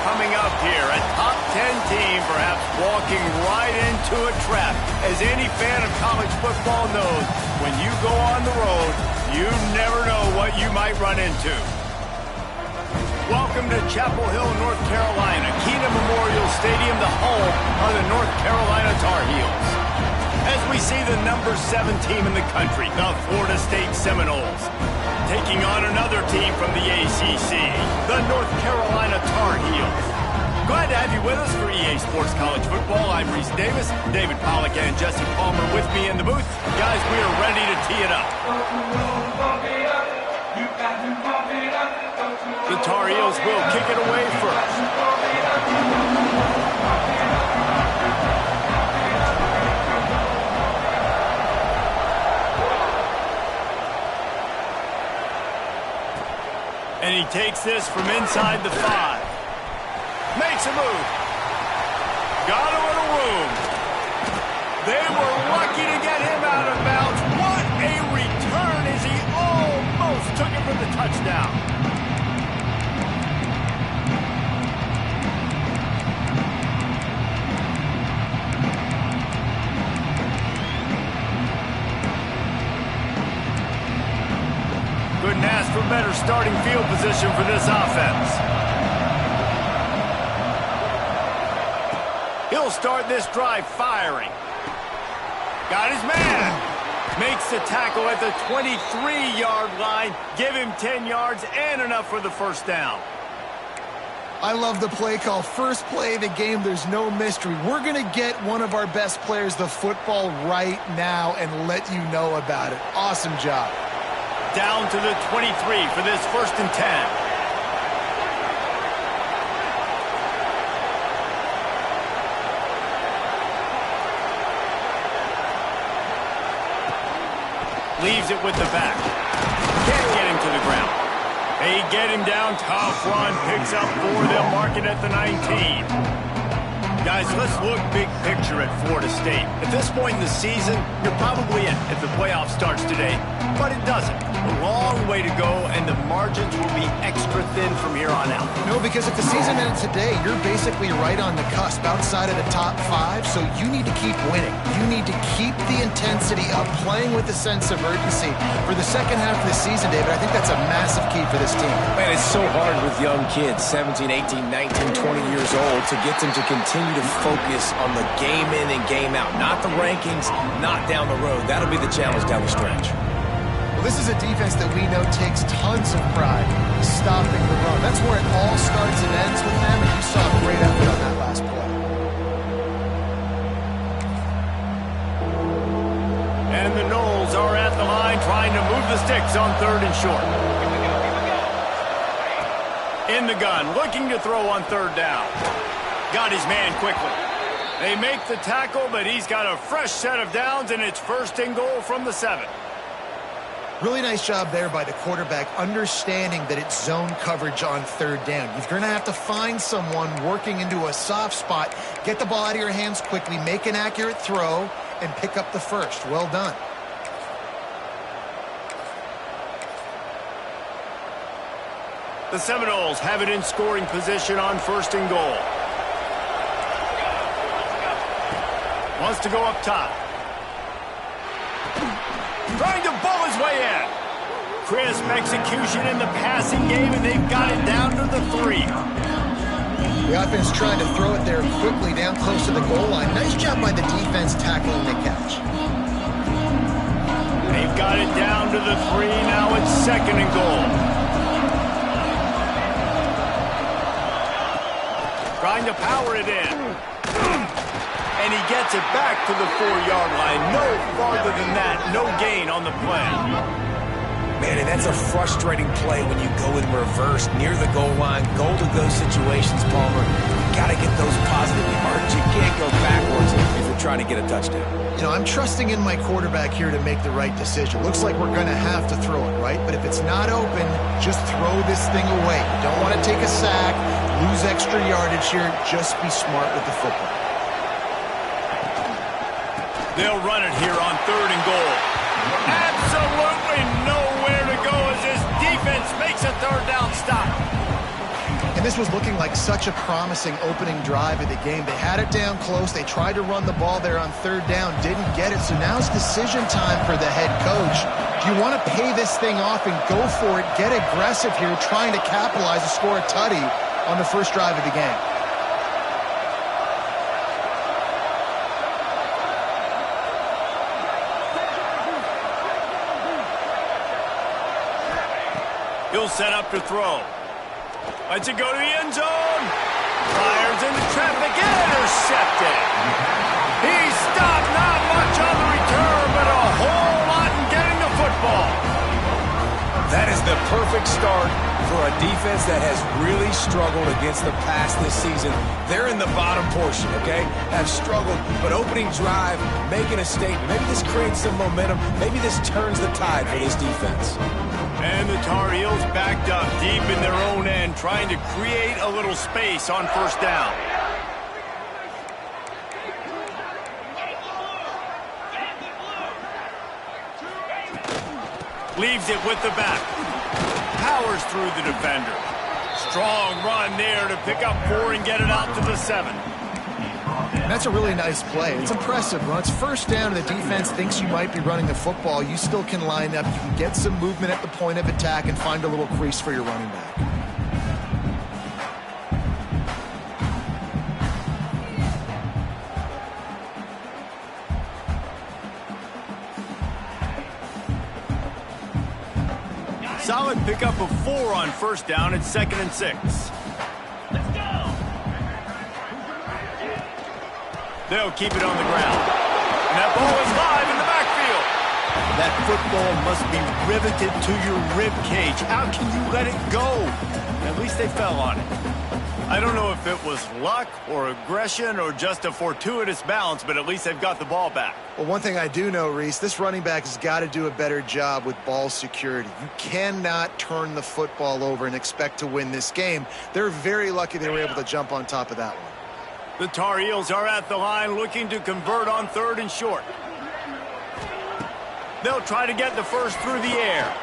coming up here. A top 10 team perhaps walking right into a trap. As any fan of college football knows, when you go on the road, you never know what you might run into. Welcome to Chapel Hill, North Carolina, Keenan Memorial Stadium, the home of the North Carolina Tar Heels. As we see the number 7 team in the country, the Florida State Seminoles, taking on another team from the ACC, the North Carolina Tar Heels. Glad to have you with us for EA Sports College Football. I'm Reese Davis, David Pollack and Jesse Palmer with me in the booth. Guys, we are ready to tee it up. The Tar Heels will kick it away first. And he takes this from inside the 5. Makes a move. Got a little room. They were lucky to get him out of bounds. What a return as he almost took it for the touchdown. Couldn't ask for better starting field position for this offense. He'll start this drive firing. Got his man. Makes the tackle at the 23-yard line. Give him 10 yards and enough for the first down. I love the play call. First play of the game, there's no mystery. We're going to get one of our best players the football right now and let you know about it. Awesome job. Down to the 23 for this 1st and 10. Leaves it with the back. Can't get him to the ground. They get him down. Tough run. Picks up 4. They'll mark it at the 19. Guys, let's look big picture at Florida State. At this point in the season, you're probably in if the playoff starts today, but it doesn't. A long way to go, and the margins will be extra thin from here on out. No, because if the season ended today, you're basically right on the cusp outside of the top 5, so you need to keep winning. You need to keep the intensity up, playing with a sense of urgency. For the second half of the season, David, I think that's a massive key for this team. Man, it's so hard with young kids, 17, 18, 19, 20 years old, to get them to continue to focus on the game in and game out. Not the rankings, not down the road. That'll be the challenge down the stretch. Well, this is a defense that we know takes tons of pride stopping the run. That's where it all starts and ends with them, and you saw a great effort on that last play. And the Noles are at the line trying to move the sticks on 3rd and short. In the gun, looking to throw on 3rd down. Got his man quickly. They make the tackle, but he's got a fresh set of downs, and it's 1st and goal from the 7. Really nice job there by the quarterback, understanding that it's zone coverage on 3rd down. You're going to have to find someone working into a soft spot, get the ball out of your hands quickly, make an accurate throw, and pick up the 1st. Well done. The Seminoles have it in scoring position on 1st and goal. Wants to go up top. Trying to bull his way in. Crisp execution in the passing game, and they've got it down to the 3. The offense trying to throw it there quickly down close to the goal line. Nice job by the defense tackling the catch. They've got it down to the 3. Now it's 2nd and goal. Trying to power it in. And he gets it back to the 4-yard line. No farther than that. No gain on the play. Man, and that's a frustrating play when you go in reverse near the goal line. Goal-to-go situations, Palmer. You got to get those positive yards. You can't go backwards if you're trying to get a touchdown. You know, I'm trusting in my quarterback here to make the right decision. Looks like we're going to have to throw it, right? But if it's not open, just throw this thing away. You don't want to take a sack, lose extra yardage here. Just be smart with the football. They'll run it here on 3rd and goal. Absolutely nowhere to go as this defense makes a 3rd down stop. And this was looking like such a promising opening drive of the game. They had it down close. They tried to run the ball there on third down, didn't get it. So now it's decision time for the head coach. Do you want to pay this thing off and go for it, get aggressive here, trying to capitalize and score a tutty on the first drive of the game? He'll set up to throw. Lets it go to the end zone. Fires into traffic. Intercepted. He stopped. Not much on the return, but a whole lot in getting the football. That is the perfect start for a defense that has really struggled against the pass this season. They're in the bottom portion, okay? Have struggled, but opening drive, making a statement. Maybe this creates some momentum. Maybe this turns the tide for this defense. And the Tar Heels backed up deep in their own end, trying to create a little space on first down. Leaves it with the back. Powers through the defender. Strong run there to pick up 4 and get it out to the 7. And that's a really nice play. It's impressive. When it's first down and the defense thinks you might be running the football, you still can line up. You can get some movement at the point of attack and find a little crease for your running back. Solid pickup of 4 on first down at 2nd and 6. They'll keep it on the ground. And that ball is live in the backfield. That football must be riveted to your rib cage. How can you let it go? At least they fell on it. I don't know if it was luck or aggression or just a fortuitous bounce, but at least they've got the ball back. Well, one thing I do know, Reese, this running back has got to do a better job with ball security. You cannot turn the football over and expect to win this game. They're very lucky they were able to jump on top of that one. The Tar Heels are at the line looking to convert on 3rd and short. They'll try to get the first through the air.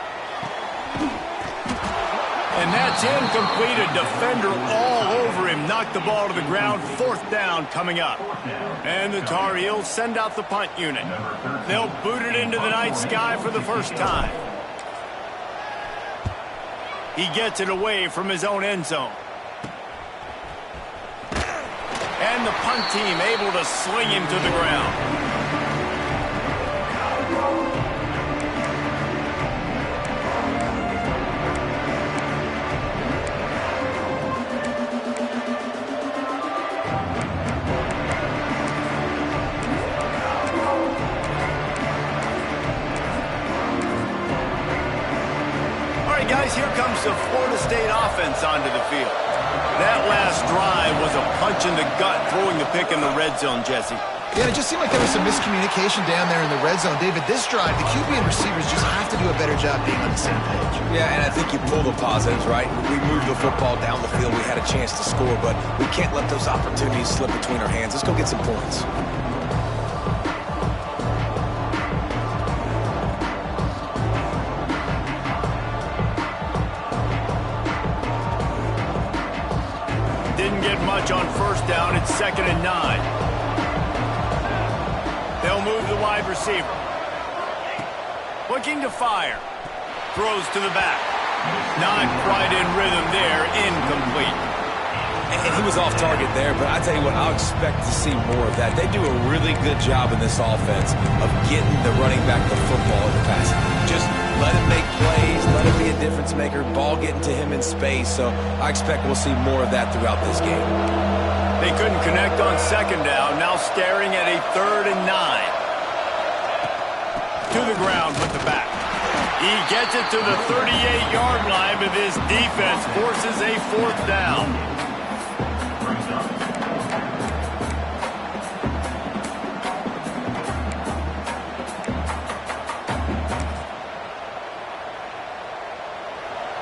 And that's incomplete. A defender all over him. Knocked the ball to the ground. 4th down coming up. And the Tar Heels send out the punt unit. They'll boot it into the night sky for the first time. He gets it away from his own end zone. And the punt team able to sling him to the ground. Guys, here comes the Florida State offense onto the field. That last drive was a punch in the gut, throwing the pick in the red zone, Jesse. Yeah, it just seemed like there was some miscommunication down there in the red zone. David, this drive, the QB and receivers just have to do a better job being on the same page. Yeah, and I think you pull the positives, right? We moved the football down the field. We had a chance to score, but we can't let those opportunities slip between our hands. Let's go get some points. On first down, it's 2nd and 9. They'll move the wide receiver. Looking to fire. Throws to the back. Not quite in rhythm there. Incomplete. And he was off target there, but I tell you what, I'll expect to see more of that. They do a really good job in this offense of getting the running back the football in the pass. Just let him make plays, let him be a difference maker, ball getting to him in space. So I expect we'll see more of that throughout this game. They couldn't connect on 2nd down, now staring at a 3rd and 9. To the ground with the back. He gets it to the 38-yard line, but this defense forces a 4th down.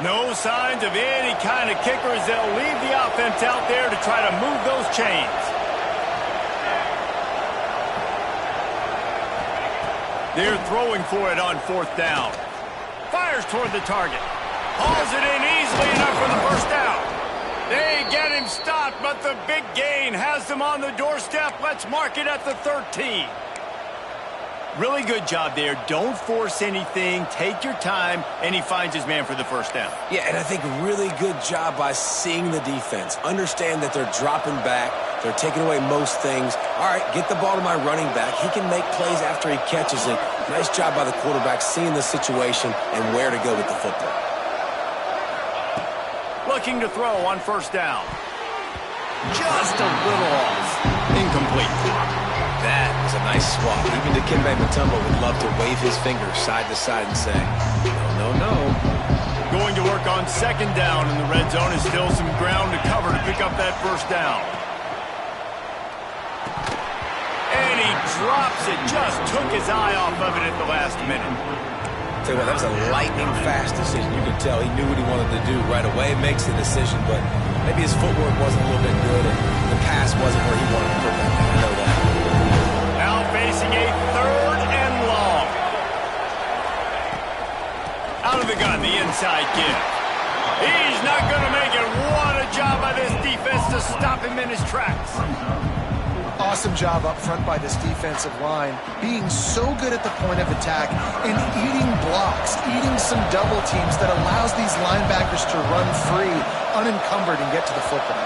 No signs of any kind of kickers. They'll leave the offense out there to try to move those chains. They're throwing for it on 4th down. Fires toward the target. Hauls it in easily enough for the first down. They get him stopped, but the big gain has them on the doorstep. Let's mark it at the 13. Really good job there. Don't force anything. Take your time, and he finds his man for the first down. Yeah, and I think really good job by seeing the defense. Understand that they're dropping back. They're taking away most things. All right, get the ball to my running back. He can make plays after he catches it. Nice job by the quarterback seeing the situation and where to go with the football. Looking to throw on first down. Just a little off. Incomplete. That was a nice swap. Even Dikembe Mutombo would love to wave his finger side to side and say, no, no, no. Going to work on second down in the red zone is still some ground to cover to pick up that first down. And he drops it. Just took his eye off of it at the last minute. Tell you what, that was a lightning-fast decision. You could tell he knew what he wanted to do right away. Makes the decision, but maybe his footwork wasn't a little bit good, and the pass wasn't where he wanted to put that. I know that. Now facing a third and long. Out of the gun, the inside give. He's not going to make it. What a job by this defense to stop him in his tracks. Awesome job up front by this defensive line, being so good at the point of attack and eating blocks, eating some double teams that allows these linebackers to run free, unencumbered, and get to the football.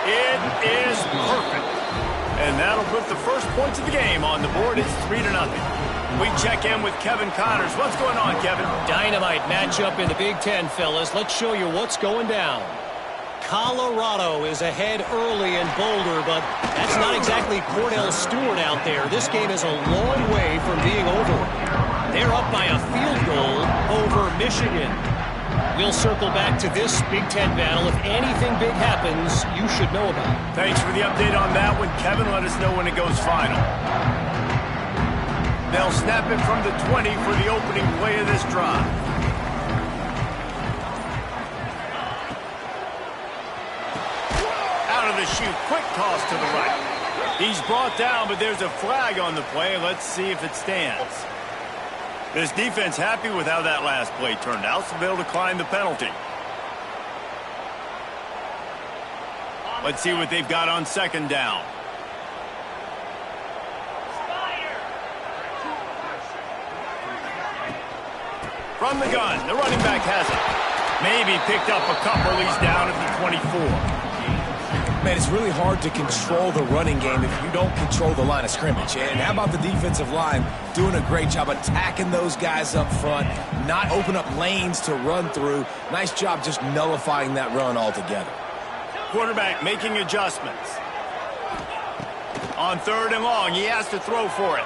It is perfect. And that'll put the first points of the game on the board. It's 3-0. We check in with Kevin Connors. What's going on, Kevin? Dynamite matchup in the Big Ten, fellas. Let's show you what's going down. Colorado is ahead early in Boulder, but that's not exactly Cordell Stewart out there. This game is a long way from being over. They're up by a field goal over Michigan. We'll circle back to this Big Ten battle. If anything big happens, you should know about it. Thanks for the update on that one, Kevin. Let us know when it goes final. They'll snap it from the 20 for the opening play of this drive. Out of the chute, quick toss to the right. He's brought down, but there's a flag on the play. Let's see if it stands. This defense happy with how that last play turned out, so they'll decline the penalty. Let's see what they've got on second down. From the gun, the running back has it. Maybe picked up a couple. He's down at the 24. Man, it's really hard to control the running game if you don't control the line of scrimmage. And how about the defensive line doing a great job attacking those guys up front, not open up lanes to run through. Nice job just nullifying that run altogether. Quarterback making adjustments. On third and long, he has to throw for it.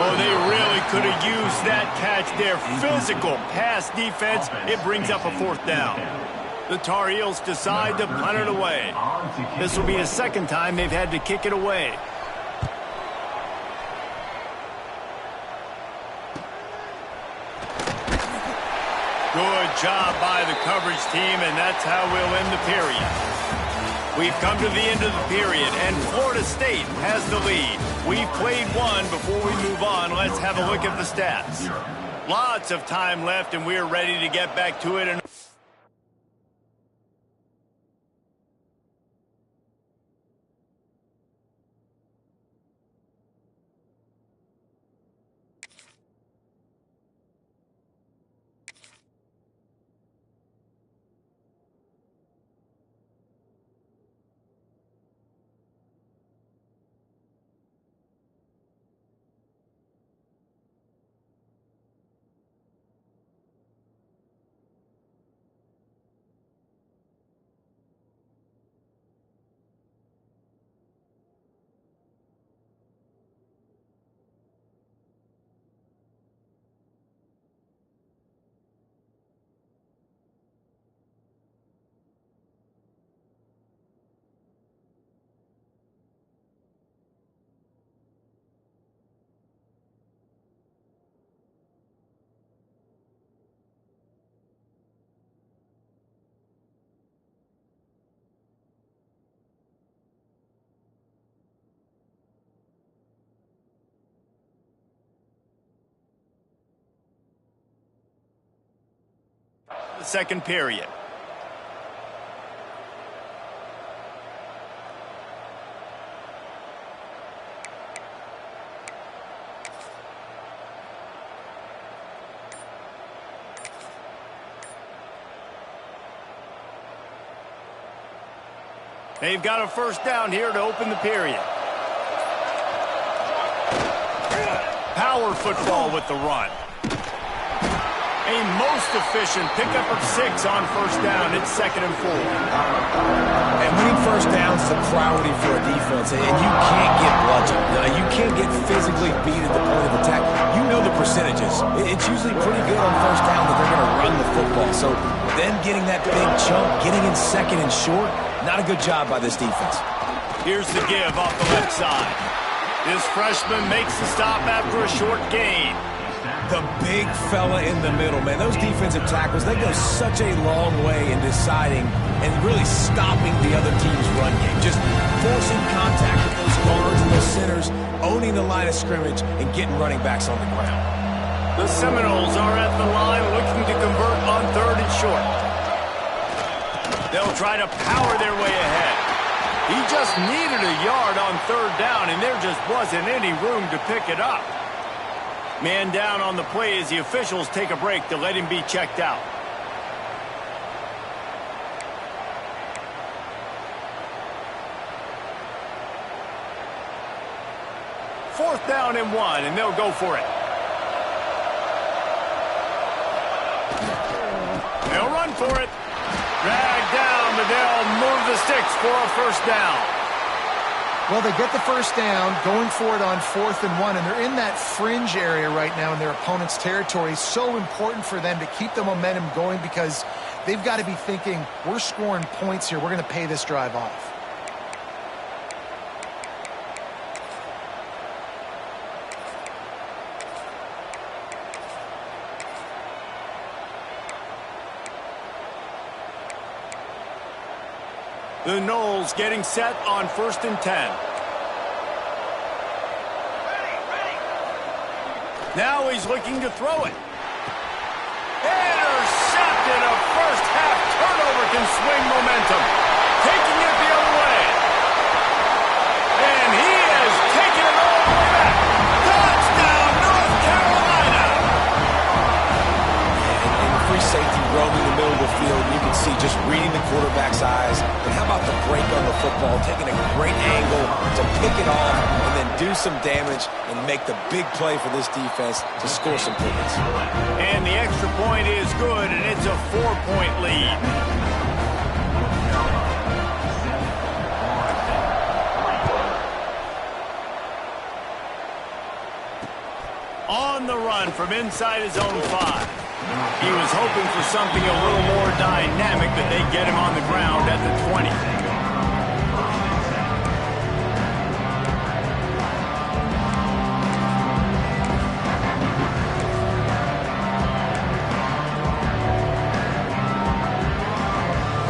Oh, they really could have used that catch there. Physical pass defense. It brings up a fourth down. The Tar Heels decide to punt it away. This will be the second time they've had to kick it away. Good job by the coverage team, and that's how we'll end the period. We've come to the end of the period, and Florida State has the lead. We've played one. Before we move on, let's have a look at the stats. Lots of time left, and we're ready to get back to it. And the second period. They've got a first down here to open the period. Power football with the run. A most efficient pickup of 6 on first down. It's 2nd and 4. And winning first downs is a priority for a defense, and you can't get bludgeoned. You can't get physically beat at the point of attack. You know the percentages. It's usually pretty good on first down that they're going to run the football. So then getting that big chunk, getting in 2nd and short, not a good job by this defense. Here's the give off the left side. This freshman makes the stop after a short gain. The big fella in the middle, man. Those defensive tackles, they go such a long way in deciding and really stopping the other team's run game. Just forcing contact with those guards and those centers, owning the line of scrimmage, and getting running backs on the ground. The Seminoles are at the line looking to convert on 3rd and short. They'll try to power their way ahead. He just needed a yard on 3rd down, and there just wasn't any room to pick it up. Man down on the play as the officials take a break to let him be checked out. Fourth down and 1, and they'll go for it. They'll run for it. Dragged down, but they'll move the sticks for a first down. Well, they get the first down, going for it on 4th and 1, and they're in that fringe area right now in their opponent's territory. So important for them to keep the momentum going because they've got to be thinking, we're scoring points here. We're going to pay this drive off. The Noles getting set on 1st and 10. Now he's looking to throw it. Intercepted. A first half turnover can swing momentum. Taking it the other way. And he has taken it all the way back. Touchdown, North Carolina. And free safety roaming the middle of the field. You can see just reading the quarterback's eyes. And how about the break on the football, taking a great angle to pick it off and then do some damage and make the big play for this defense to score some points. And the extra point is good, and it's a 4-point lead. On the run from inside his own 5. He was hoping for something a little more dynamic, but they get him on the ground at the 20.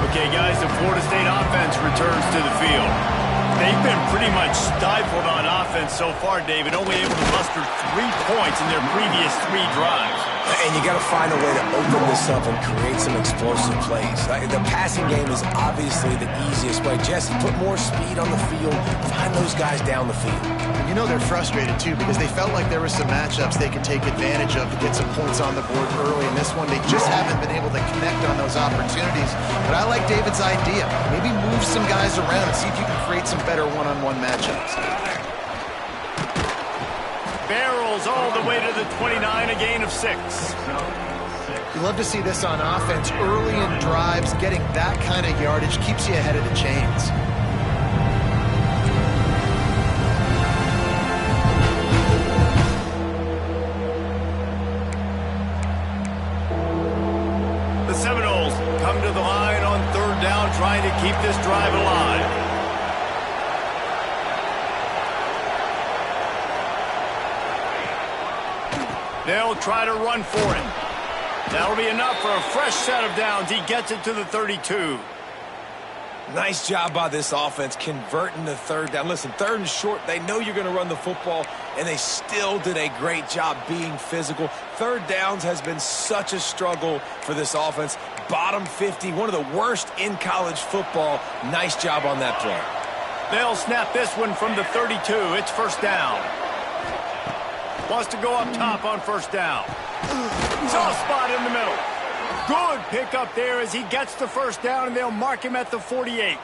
Okay, guys, the Florida State offense returns to the field. They've been pretty much stifled on offense so far, David, only able to muster 3 points in their previous 3 drives. And you got to find a way to open this up and create some explosive plays. The passing game is obviously the easiest way. Jesse, put more speed on the field. Find those guys down the field. You know they're frustrated, too, because they felt like there were some matchups they could take advantage of to get some points on the board early. In this one, they just haven't been able to connect on those opportunities. But I like David's idea. Maybe move some guys around and see if you can create some better one-on-one matchups. Barrels all the way to the 29, a gain of 6. You love to see this on offense. Early in drives, getting that kind of yardage keeps you ahead of the chains. The Seminoles come to the line on 3rd down, trying to keep this drive alive. They'll try to run for it. That'll be enough for a fresh set of downs. He gets it to the 32. Nice job by this offense converting the third down. Listen, third and short, they know you're going to run the football, and they still did a great job being physical. Third downs has been such a struggle for this offense. Bottom 50, one of the worst in college football. Nice job on that play. They'll snap this one from the 32. It's first down. Wants to go up top on first down. Soft spot in the middle. Good pickup there as he gets the first down, and they'll mark him at the 48.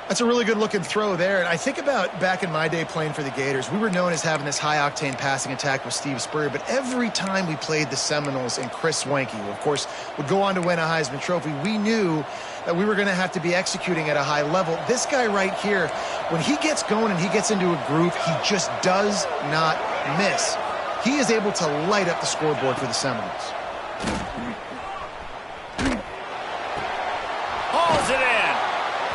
That's a really good-looking throw there. And I think about back in my day playing for the Gators, we were known as having this high-octane passing attack with Steve Spurrier, but every time we played the Seminoles and Chris Wenke, who, of course, would go on to win a Heisman Trophy, we knew that we were going to have to be executing at a high level. This guy right here, when he gets going and he gets into a groove, he just does not miss. He is able to light up the scoreboard for the Seminoles. Hauls it in.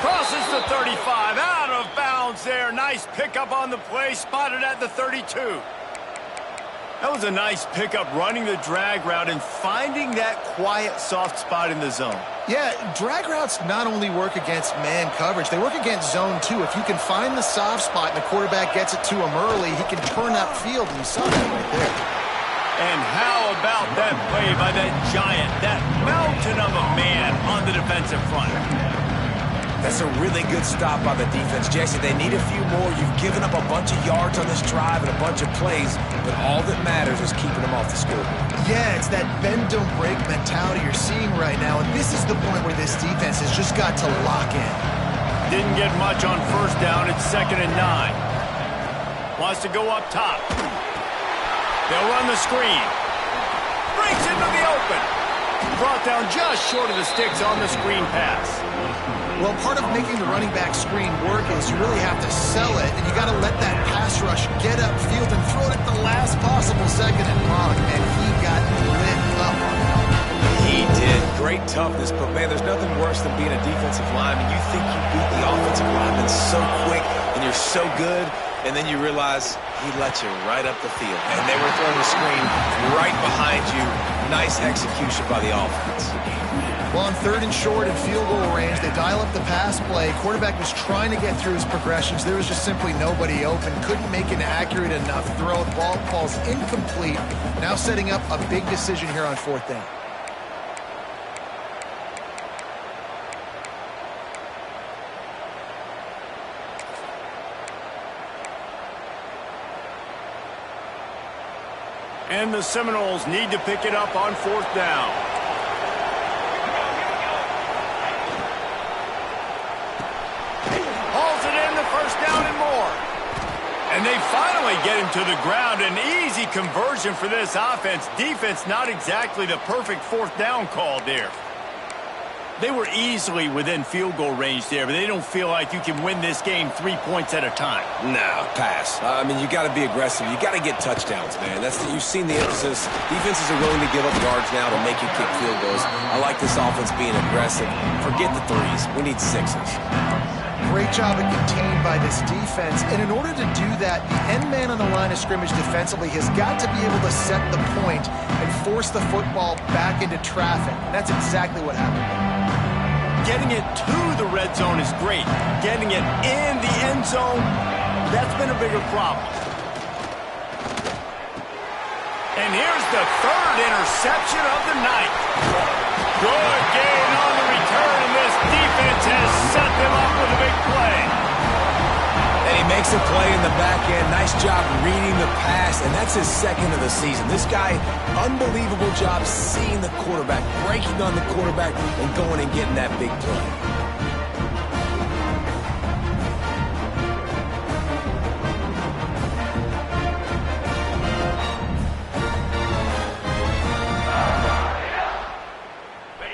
Crosses the 35. Out of bounds there. Nice pickup on the play. Spotted at the 32. That was a nice pickup, running the drag route and finding that quiet, soft spot in the zone. Yeah, drag routes not only work against man coverage, they work against zone too. If you can find the soft spot and the quarterback gets it to him early, he can turn that field, and you saw that right there. And how about that play by that giant, that mountain of a man on the defensive front? That's a really good stop by the defense. Jesse, they need a few more. You've given up a bunch of yards on this drive and a bunch of plays, but all that matters is keeping them off the scoreboard. Yeah, it's that bend, don't break mentality you're seeing right now, and this is the point where this defense has just got to lock in. Didn't get much on first down. It's 2nd and 9. Wants to go up top. They'll run the screen. Breaks into the open. Brought down just short of the sticks on the screen pass. Well, part of making the running back screen work is you really have to sell it, and you got to let that pass rush get upfield and throw it at the last possible second. And man, he got lit up. He did. Great toughness, but man, there's nothing worse than being a defensive lineman. You think you beat the offensive lineman so quick, and you're so good, and then you realize he let you right up the field. And they were throwing the screen right behind you. Nice execution by the offense. Well, on 3rd and short and field goal range, they dial up the pass play. Quarterback was trying to get through his progressions. There was just simply nobody open. Couldn't make an accurate enough throw. The ball falls incomplete. Now setting up a big decision here on 4th down. And the Seminoles need to pick it up on 4th down. Hauls it in, the first down and more. And they finally get him to the ground. An easy conversion for this offense. Defense not exactly the perfect 4th down call there. They were easily within field goal range there, but they don't feel like you can win this game 3 points at a time. No, pass. I mean, you got to be aggressive. You got to get touchdowns, man. You've seen the emphasis. Defenses are willing to give up yards now to make you kick field goals. I like this offense being aggressive. Forget the threes. We need 6s. Great job at contained by this defense. And in order to do that, the end man on the line of scrimmage defensively has got to be able to set the point and force the football back into traffic. And that's exactly what happened. Getting it to the red zone is great. Getting it in the end zone, that's been a bigger problem. And here's the 3rd interception of the night. Good gain on the return, and this defense has set them up with a big play. And he makes a play in the back end. Nice job reading the pass, and that's his 2nd of the season. This guy, unbelievable job seeing the quarterback, breaking on the quarterback, and going and getting that big play.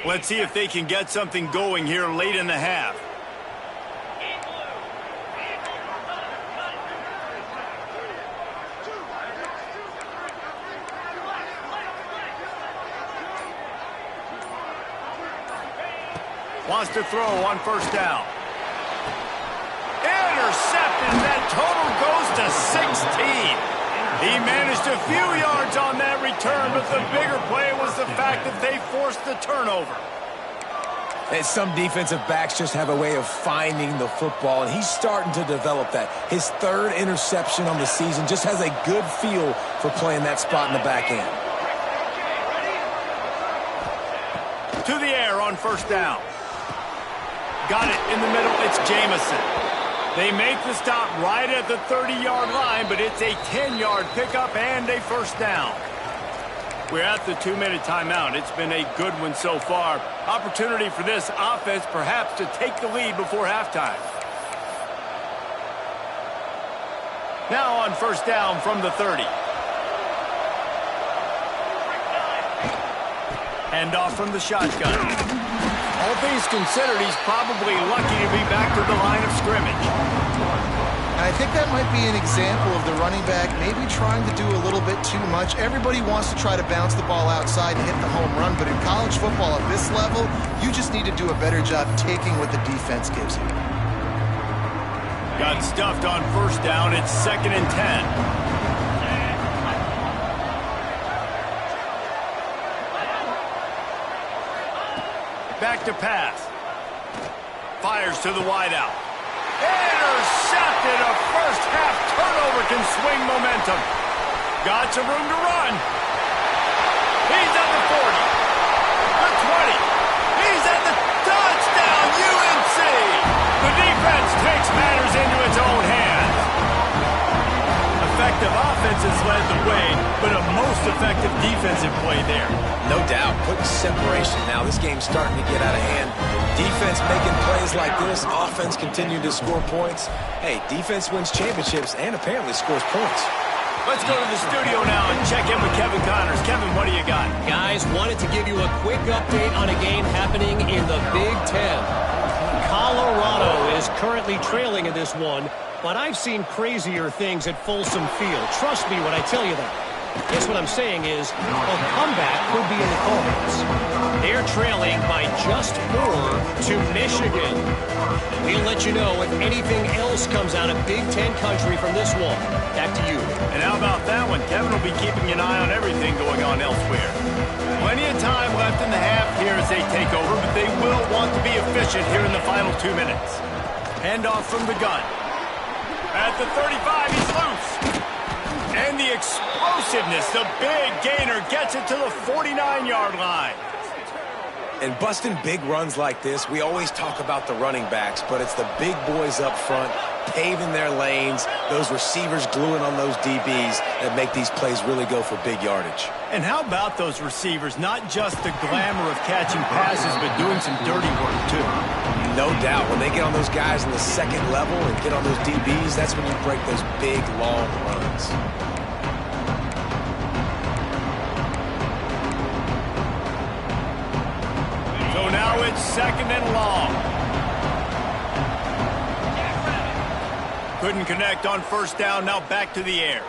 Let's see if they can get something going here late in the half. Wants to throw on first down. Intercepted. That total goes to 16. He managed a few yards on that return, but the bigger play was the fact that they forced the turnover. And some defensive backs just have a way of finding the football, and he's starting to develop that. His third interception on the season, just has a good feel for playing that spot in the back end. To the air on first down. Got it in the middle. It's Jamison. They make the stop right at the 30-yard line, but it's a 10-yard pickup and a first down. We're at the 2-minute timeout. It's been a good one so far. Opportunity for this offense perhaps to take the lead before halftime. Now on first down from the 30. Handoff from the shotgun. All things considered, he's probably lucky to be back to the line of scrimmage. I think that might be an example of the running back maybe trying to do a little bit too much. Everybody wants to try to bounce the ball outside and hit the home run, but in college football at this level, you just need to do a better job taking what the defense gives you. Got stuffed on first down. It's 2nd and 10. Back to pass. Fires to the wideout. Intercepted. A first-half turnover can swing momentum. Got some room to run. He's at the 40. The 20. He's at the touchdown, UNC. The defense takes matters into its own hands. Effective offense has led the way, but a most effective defensive play there. No doubt, putting separation now. This game's starting to get out of hand. Defense making plays like this, offense continuing to score points. Hey, defense wins championships and apparently scores points. Let's go to the studio now and check in with Kevin Connors. Kevin, what do you got? Guys, wanted to give you a quick update on a game happening in the Big Ten. Colorado is currently trailing in this one, but I've seen crazier things at Folsom Field. Trust me when I tell you that. Guess what I'm saying is a comeback could be in the cards. They're trailing by just 4 to Michigan. We'll let you know if anything else comes out of Big Ten country from this one. Back to you. And how about that one? Kevin will be keeping an eye on everything going on elsewhere. Plenty of time left in the half here as they take over, but they will want to be efficient here in the final 2 minutes. Handoff from the gun. At the 35, he's loose. And the explosiveness, the big gainer gets it to the 49-yard line. And busting big runs like this, we always talk about the running backs, but it's the big boys up front, paving their lanes, those receivers gluing on those DBs that make these plays really go for big yardage. And how about those receivers? Not just the glamour of catching passes, but doing some dirty work, too. No doubt. When they get on those guys in the second level and get on those DBs, that's when you break those big, long runs. So now it's 2nd and long. Couldn't connect on first down. Now back to the air.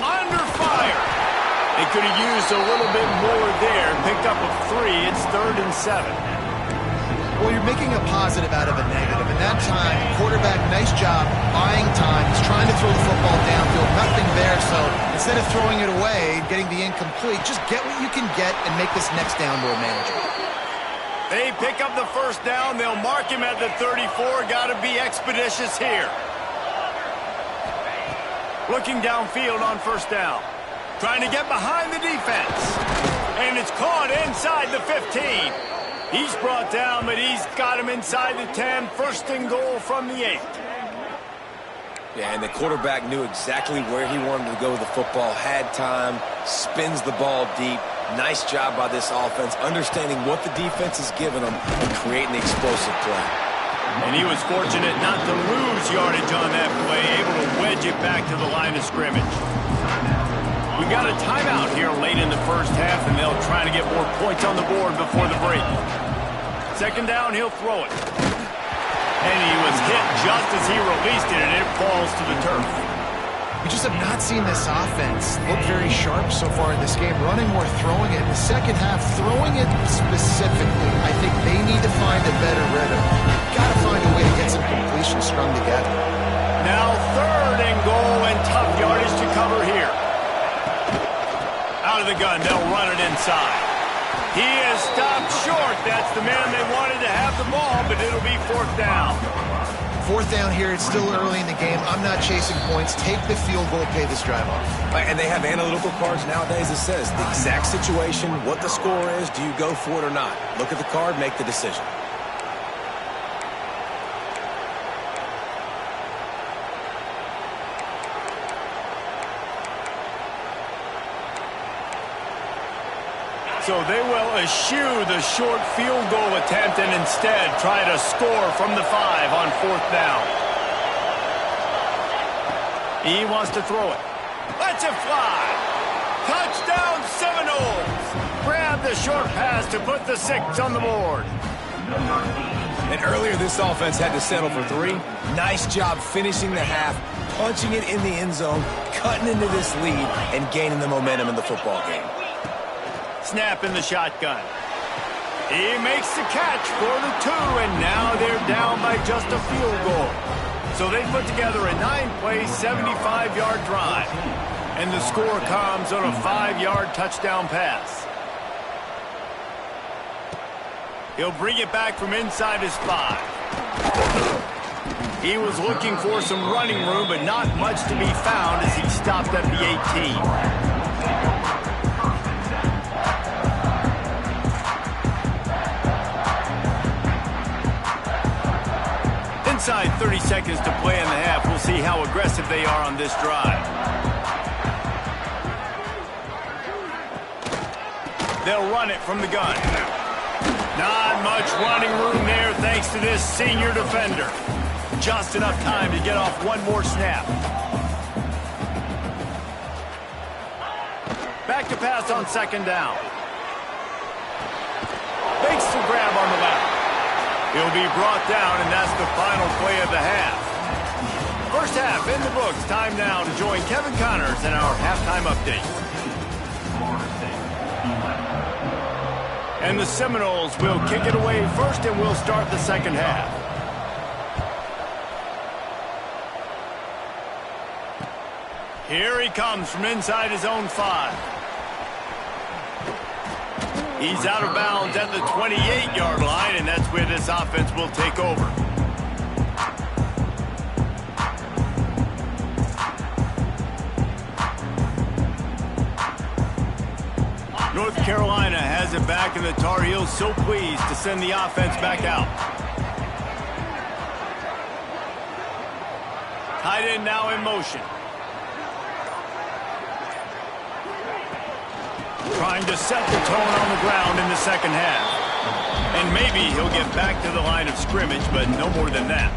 Under fire. They could have used a little bit more there. Picked up a 3. It's 3rd and 7. Well, you're making a positive out of a negative. And that time, quarterback, nice job, buying time. He's trying to throw the football downfield. Nothing there. So instead of throwing it away, getting the incomplete, just get what you can get and make this next down more manageable. They pick up the first down. They'll mark him at the 34. Got to be expeditious here. Looking downfield on first down. Trying to get behind the defense. And it's caught inside the 15. He's brought down, but he's got him inside the 10. 1st and goal from the 8. Yeah, and the quarterback knew exactly where he wanted to go with the football, had time, spins the ball deep. Nice job by this offense, understanding what the defense is giving them and creating the explosive play. And he was fortunate not to lose yardage on that play, able to wedge it back to the line of scrimmage. We got a timeout here late in the first half, and they'll try to get more points on the board before the break. 2nd down, he'll throw it. And he was hit just as he released it, and it falls to the turf. We just have not seen this offense look very sharp so far in this game. Running more, throwing it. In the second half, throwing it specifically, I think they need to find a better rhythm. Got to find a way to get some completions strung together. Now 3rd and goal, and tough yardage to cover here. Out of the gun, they'll run it inside. He is stopped short. That's the man they wanted to have the ball, but it'll be 4th down. 4th down here. It's still early in the game. I'm not chasing points. Take the field goal, pay this drive off. And they have analytical cards nowadays that says the exact situation, what the score is, do you go for it or not? Look at the card, make the decision. So they will eschew the short field goal attempt and instead try to score from the 5 on 4th down. He wants to throw it. Lets it fly. Touchdown Seminoles. Grab the short pass to put the 6 on the board. And earlier this offense had to settle for 3. Nice job finishing the half, punching it in the end zone, cutting into this lead, and gaining the momentum in the football game. Snap in the shotgun. He makes the catch for the 2, and now they're down by just a field goal. So they put together a 9-play, 75-yard drive. And the score comes on a 5-yard touchdown pass. He'll bring it back from inside his 5. He was looking for some running room, but not much to be found as he stopped at the 18. Inside 30 seconds to play in the half. We'll see how aggressive they are on this drive. They'll run it from the gun. Not much running room there thanks to this senior defender. Just enough time to get off one more snap. Back to pass on 2nd down. Makes the grab on the left. He'll be brought down, and that's the final play of the half. First half in the books. Time now to join Kevin Connors in our halftime update. And the Seminoles will kick it away first, and we'll start the 2nd half. Here he comes from inside his own 5. He's out of bounds at the 28-yard line, and that's where this offense will take over. North Carolina has it back, and the Tar Heels so pleased to send the offense back out. Tight end now in motion. Trying to set the tone on the ground in the 2nd half. And maybe he'll get back to the line of scrimmage, but no more than that.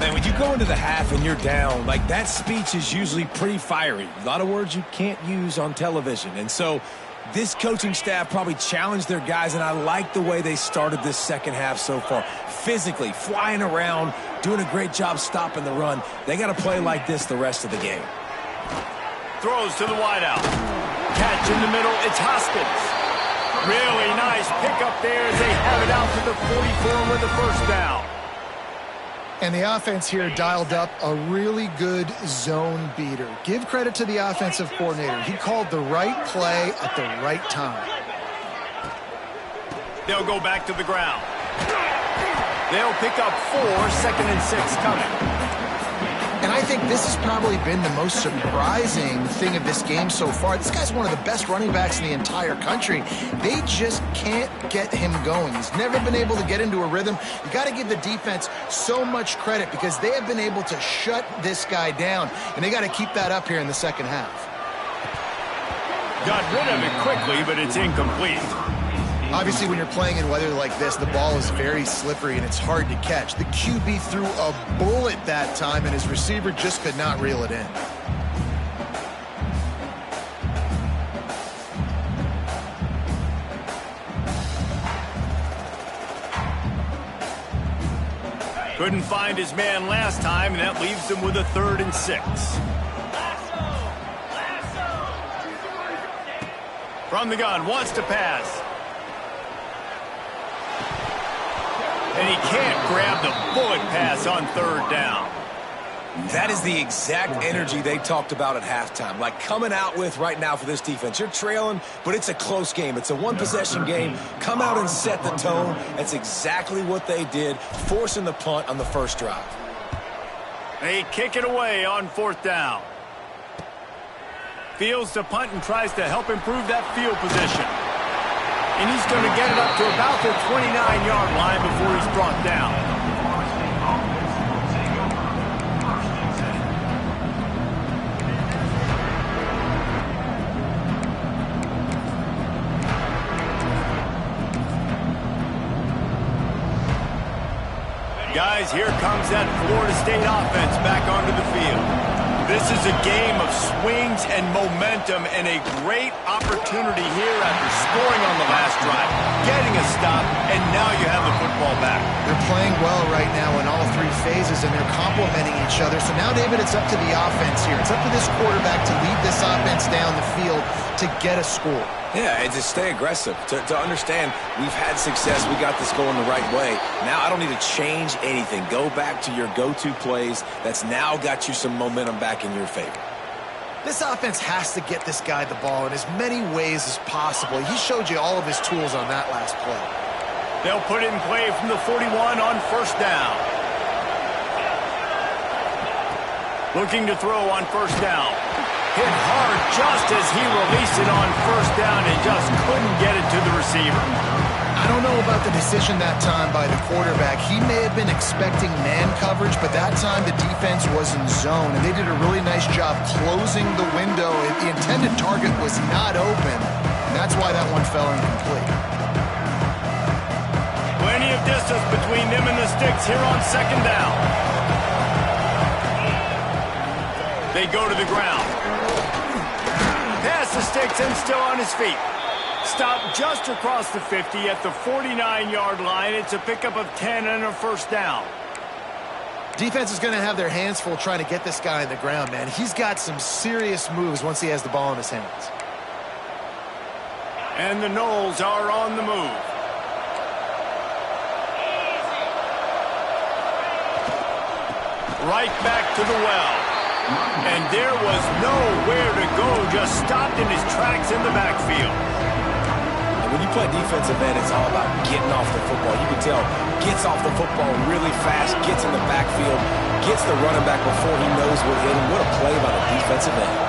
Man, when you go into the half and you're down, like that speech is usually pretty fiery. A lot of words you can't use on television. And so this coaching staff probably challenged their guys, and I like the way they started this 2nd half so far. Physically, flying around, doing a great job stopping the run. They got to play like this the rest of the game. Throws to the wideout. Catch in the middle, it's Hoskins. Really nice pickup there as they have it out to the 44 with the 1st down. And the offense here dialed up a really good zone beater. Give credit to the offensive coordinator. He called the right play at the right time. They'll go back to the ground. They'll pick up 4, 2nd and 6 coming. And I think this has probably been the most surprising thing of this game so far. This guy's one of the best running backs in the entire country. They just can't get him going. He's never been able to get into a rhythm. You got to give the defense so much credit because they have been able to shut this guy down. And they got to keep that up here in the 2nd half. Got rid of it quickly, but it's incomplete. Obviously, when you're playing in weather like this, the ball is very slippery and it's hard to catch. The QB threw a bullet that time, and his receiver just could not reel it in. Couldn't find his man last time, and that leaves him with a 3rd and 6. From the gun, wants to pass. And he can't grab the bullet pass on 3rd down. That is the exact energy they talked about at halftime, like coming out with right now for this defense. You're trailing, but it's a close game. It's a one-possession game. Come out and set the tone. That's exactly what they did, forcing the punt on the first drive. They kick it away on 4th down. Fields to punt and tries to help improve that field position. And he's going to get it up to about the 29-yard line before he's brought down. Guys, here comes that Florida State offense back onto the field. This is a game of swings and momentum and a great opportunity here after scoring on the last drive, getting a stop, and now you have the football back. They're playing well right now in all 3 phases, and they're complementing each other. So now, David, it's up to the offense here. It's up to this quarterback to lead this offense down the field to get a score. Yeah, and to stay aggressive, to understand we've had success, we got this going the right way. Now I don't need to change anything. Go back to your go-to plays. That's now got you some momentum back in your favor. This offense has to get this guy the ball in as many ways as possible. He showed you all of his tools on that last play. They'll put it in play from the 41 on 1st down. Looking to throw on 1st down. Hit hard just as he released it on 1st down and just couldn't get it to the receiver. I don't know about the decision that time by the quarterback. He may have been expecting man coverage, but that time the defense was in zone, and they did a really nice job closing the window. The intended target was not open, and that's why that one fell incomplete. Plenty of distance between them and the sticks here on 2nd down. They go to the ground. Past the sticks and still on his feet. Stop just across the 50 at the 49-yard line. It's a pickup of 10 and a 1st down. Defense is going to have their hands full trying to get this guy on the ground, man. He's got some serious moves once he has the ball in his hands. And the Noles are on the move. Right back to the well. And there was nowhere to go, just stopped in his tracks in the backfield. And when you play defensive end, it's all about getting off the football. You can tell, gets off the football really fast, gets in the backfield, gets the running back before he knows what hit him. What a play by the defensive end.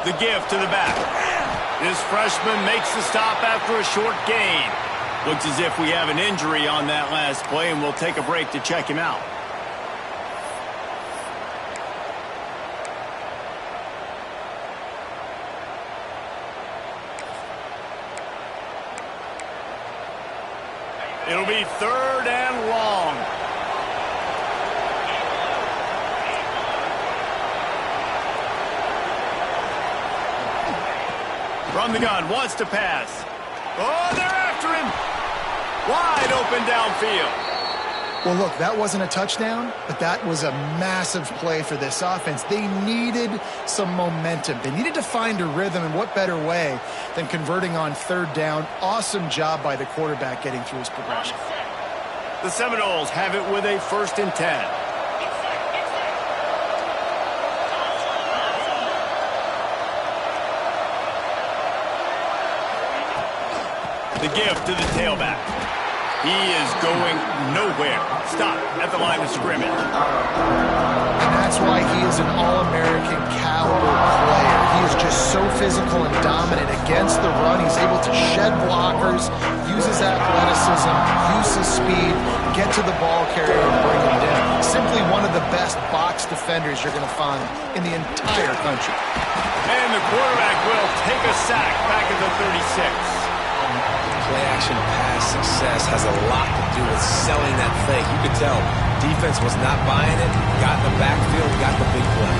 The give to the back. This freshman makes the stop after a short gain. Looks as if we have an injury on that last play, and we'll take a break to check him out. It'll be 3rd and long. From the gun, wants to pass. Oh, they're after him. Wide open downfield. Well, look, that wasn't a touchdown, but that was a massive play for this offense. They needed some momentum. They needed to find a rhythm, and what better way than converting on 3rd down. Awesome job by the quarterback getting through his progression. The Seminoles have it with a 1st and 10. The give to the tailback. He is going nowhere. Stop at the line of scrimmage. And that's why he is an All-American caliber player. He is just so physical and dominant against the run. He's able to shed blockers, use his athleticism, use his speed, get to the ball carrier and bring him down. Simply one of the best box defenders you're going to find in the entire country. And the quarterback will take a sack back at the 36. Play-action pass success has a lot to do with selling that fake. You could tell defense was not buying it, got in the backfield, got the big play.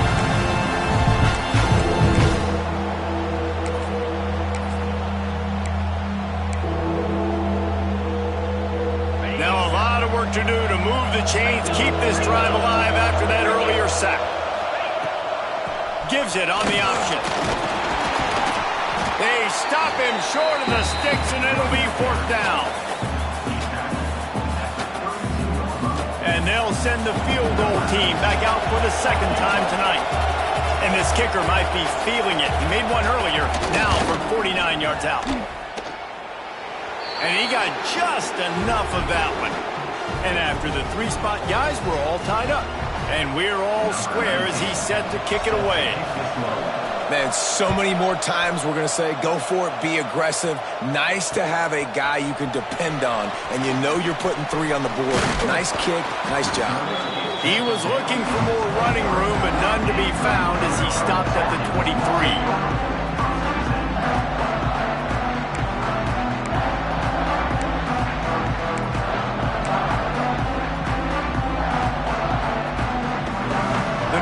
Now a lot of work to do to move the chains, keep this drive alive after that earlier sack. Gives it on the option. They stop him short of the sticks, and it'll be 4th down. And they'll send the field goal team back out for the second time tonight. And this kicker might be feeling it. He made one earlier, now from 49 yards out. And he got just enough of that one. And after the three-spot guys, we're all tied up. And we're all square as he's set to kick it away. Man, so many more times we're going to say, go for it, be aggressive. Nice to have a guy you can depend on, and you know you're putting 3 on the board. Nice kick, nice job. He was looking for more running room, but none to be found as he stopped at the 23.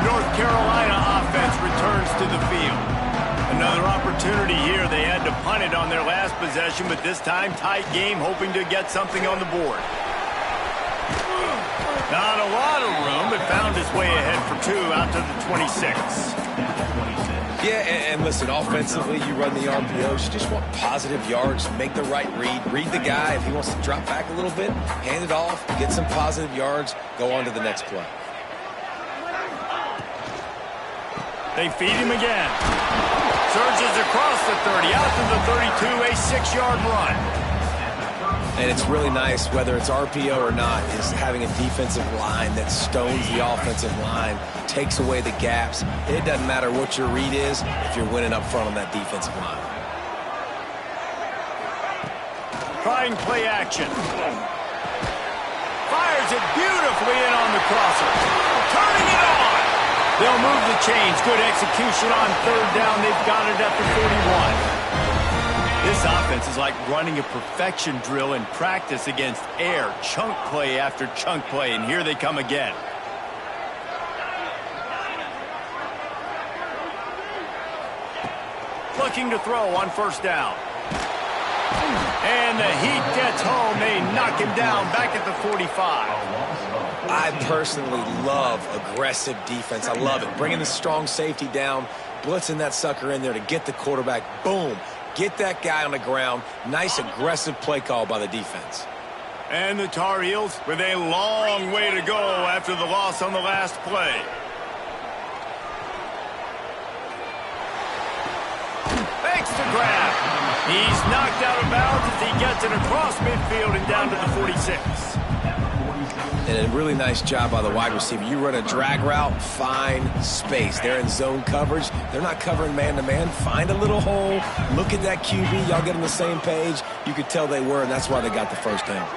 North Carolina offense returns to the field. Another opportunity here. They had to punt it on their last possession, but this time tight game, hoping to get something on the board. Not a lot of room, but found his way ahead for 2 out to the 26. Yeah, and listen, offensively, you run the RPOs. You just want positive yards, make the right read the guy. If he wants to drop back a little bit, hand it off, get some positive yards, go on to the next play. They feed him again. Surges across the 30, out to the 32, a 6-yard run. And it's really nice, whether it's RPO or not, is having a defensive line that stones the offensive line, takes away the gaps. It doesn't matter what your read is if you're winning up front on that defensive line. Trying play action. Fires it beautifully in on the crosser. Turning it on. They'll move the chains. Good execution on 3rd down. They've got it at the 41. This offense is like running a perfection drill in practice against air. Chunk play after chunk play, and here they come again. Looking to throw on 1st down. And the heat gets home. They knock him down back at the 45. I personally love aggressive defense. I love it. Bringing the strong safety down, blitzing that sucker in there to get the quarterback. Boom. Get that guy on the ground. Nice aggressive play call by the defense. And the Tar Heels with a long way to go after the loss on the last play. Makes the grab. He's knocked out of bounds as he gets it across midfield and down to the 46. And a really nice job by the wide receiver. You run a drag route, find space. They're in zone coverage. They're not covering man-to-man. Find a little hole. Look at that QB. Y'all get on the same page. You could tell they were, and that's why they got the 1st down.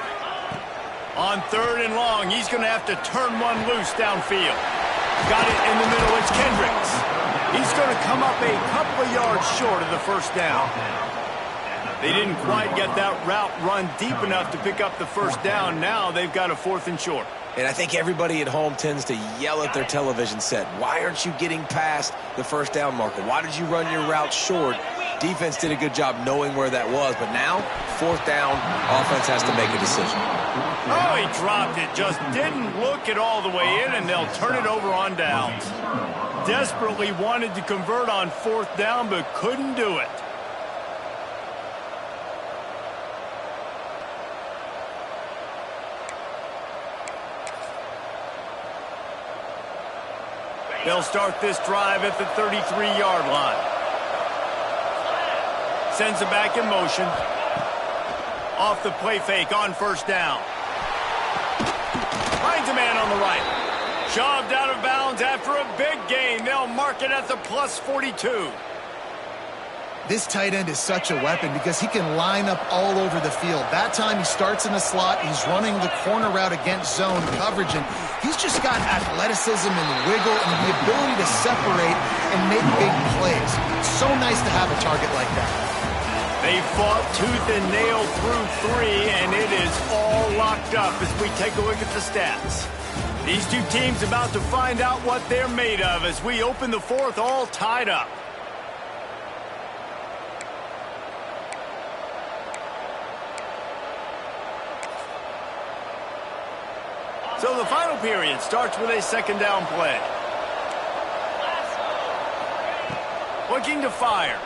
On 3rd and long, he's going to have to turn one loose downfield. Got it in the middle. It's Kendricks. He's going to come up a couple of yards short of the 1st down. They didn't quite get that route run deep enough to pick up the 1st down. Now they've got a 4th and short. And I think everybody at home tends to yell at their television set. Why aren't you getting past the 1st down marker? Why did you run your route short? Defense did a good job knowing where that was. But now, 4th down, offense has to make a decision. Oh, he dropped it. Just didn't look it all the way in, and they'll turn it over on downs. Desperately wanted to convert on 4th down, but couldn't do it. They'll start this drive at the 33-yard line. Sends it back in motion. Off the play fake on 1st down. Finds a man on the right. Shoved out of bounds after a big gain. They'll mark it at the plus 42. This tight end is such a weapon because he can line up all over the field. That time he starts in the slot. He's running the corner route against zone coverage, and he's just got athleticism and wiggle and the ability to separate and make big plays. It's so nice to have a target like that. They fought tooth and nail through 3, and it is all locked up as we take a look at the stats. These two teams about to find out what they're made of as we open the 4th all tied up. So the final period starts with a 2nd down play. Looking to fire.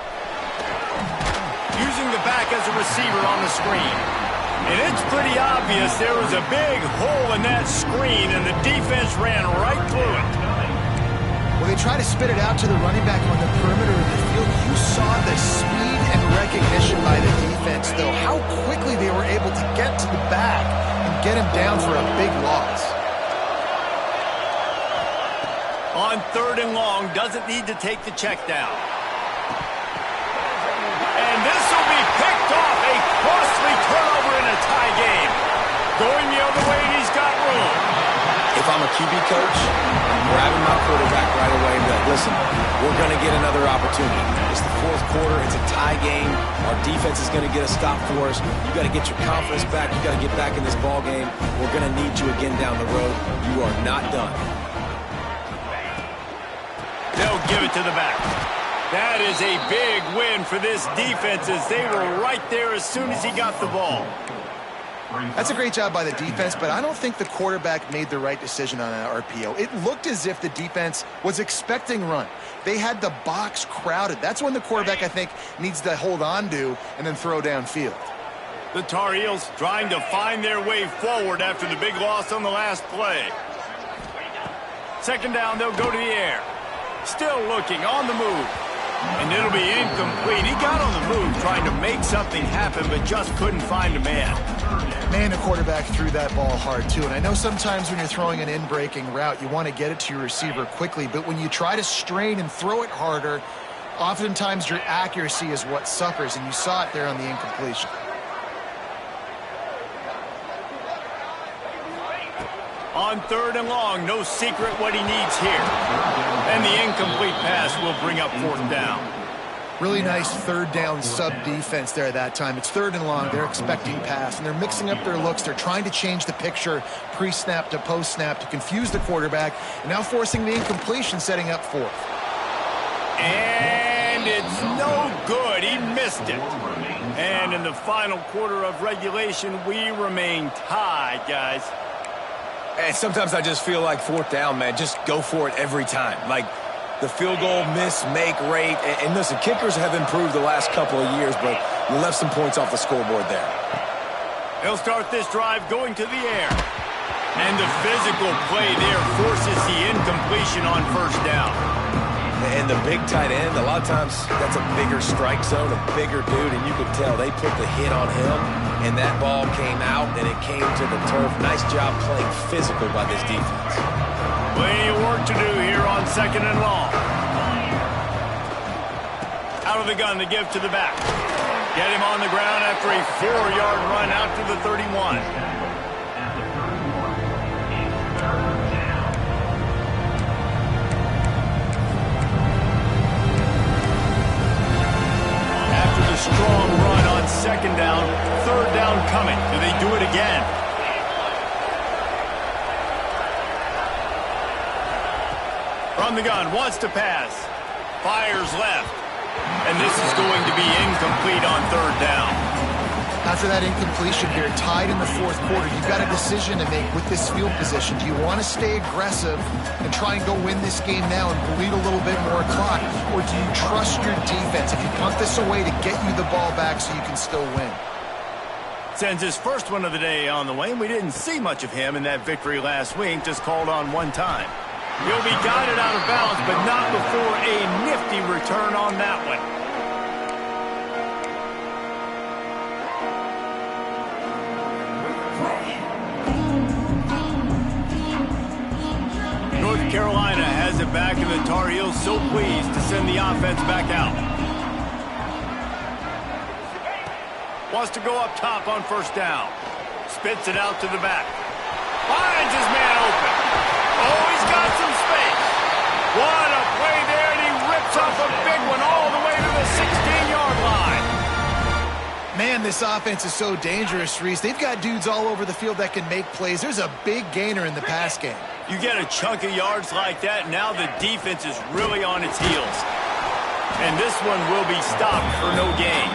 Using the back as a receiver on the screen. And it's pretty obvious there was a big hole in that screen, and the defense ran right through it. Well, they try to spit it out to the running back on the perimeter of the field. You saw the speed and recognition by the defense, though. How quickly they were able to get to the back and get him down for a big loss. On 3rd and long, doesn't need to take the check down. And this will be picked off. A costly turnover in a tie game. Going the other way, and he's got room. If I'm a QB coach, I'm grabbing my quarterback right away and be like, listen, we're going to get another opportunity. It's the 4th quarter. It's a tie game. Our defense is going to get a stop for us. You got to get your confidence back. You got to get back in this ball game. We're going to need you again down the road. You are not done. They'll give it to the back. That is a big win for this defense as they were right there as soon as he got the ball. That's a great job by the defense, but I don't think the quarterback made the right decision on that RPO. It looked as if the defense was expecting run. They had the box crowded. That's when the quarterback, I think, needs to hold on to and then throw downfield. The Tar Heels trying to find their way forward after the big loss on the last play. 2nd down, they'll go to the air. Still looking, on the move. And it'll be incomplete. He got on the move trying to make something happen, but just couldn't find a man. Man, the quarterback threw that ball hard, too. And I know sometimes when you're throwing an in-breaking route, you want to get it to your receiver quickly. But when you try to strain and throw it harder, oftentimes your accuracy is what suffers. And you saw it there on the incompletion. On 3rd and long, no secret what he needs here. And the incomplete pass will bring up 4th down. Really nice 3rd down sub defense there that time. It's 3rd and long. They're expecting pass, and they're mixing up their looks. They're trying to change the picture pre-snap to post-snap to confuse the quarterback, and now forcing the incompletion, setting up 4th. And it's no good. He missed it. And in the final quarter of regulation, we remain tied, guys. And sometimes I just feel like 4th down, man, just go for it every time. Like the field goal miss, make rate. And listen, kickers have improved the last couple of years, but you left some points off the scoreboard there. He'll start this drive going to the air. And the physical play there forces the incompletion on 1st down. And the big tight end, a lot of times that's a bigger strike zone, a bigger dude, and you could tell they put the hit on him, and that ball came out, and it came to the turf. Nice job playing physical by this defense. Plenty of work to do here on 2nd and long. Out of the gun to give to the back. Get him on the ground after a 4-yard run out to the 31. Strong run on 2nd down, 3rd down coming. Do they do it again? From the gun, wants to pass. Fires left. And this is going to be incomplete on 3rd down. After that incompletion here, tied in the 4th quarter, you've got a decision to make with this field position. Do you want to stay aggressive and try and go win this game now and bleed a little bit more clock? Or do you trust your defense if you punt this away to get you the ball back so you can still win? Sends his first one of the day on the way, and we didn't see much of him in that victory last week, just called on 1 time. He'll be guided out of bounds, but not before a nifty return on that one. North Carolina has it back, and the Tar Heels so pleased to send the offense back out. Wants to go up top on 1st down. Spits it out to the back. Finds his man open. Oh, he's got some space. What a play there, and he rips off a big one all the way to the 16-yard line. Man, this offense is so dangerous, Reese. They've got dudes all over the field that can make plays. There's a big gainer in the pass game. You get a chunk of yards like that, now the defense is really on its heels. And this one will be stopped for no gain.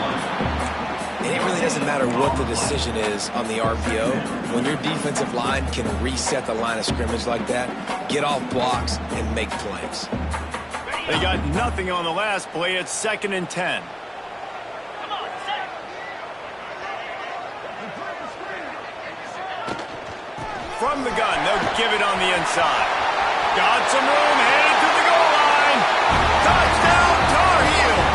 And it really doesn't matter what the decision is on the RPO. When your defensive line can reset the line of scrimmage like that, get off blocks and make plays. They got nothing on the last play. It's 2nd and 10. from the gun. They'll give it on the inside. Got some room, headed to the goal line. Touchdown, Tar Heels.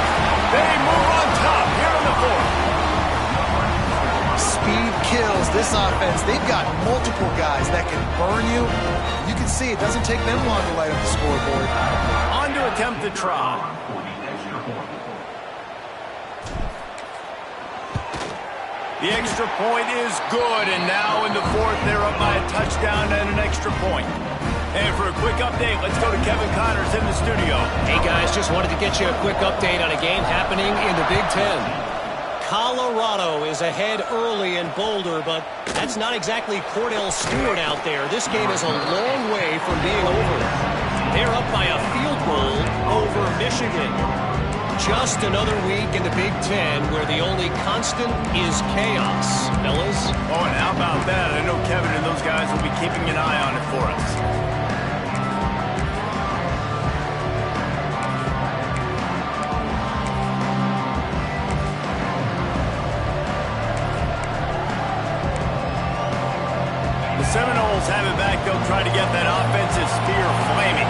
They move on top here in the fourth. Speed kills this offense. They've got multiple guys that can burn you. You can see it doesn't take them long to light up the scoreboard. On to attempt the try. The extra point is good, and now in the fourth, they're up by a touchdown and an extra point. And for a quick update, let's go to Kevin Connors in the studio. Hey, guys, just wanted to get you a quick update on a game happening in the Big Ten. Colorado is ahead early in Boulder, but that's not exactly Cordell Stewart out there. This game is a long way from being over. They're up by a field goal over Michigan. Just another week in the Big Ten where the only constant is chaos, fellas. Oh, and how about that? I know Kevin and those guys will be keeping an eye on it for us. The Seminoles have it back. They'll try to get that offensive spear flaming.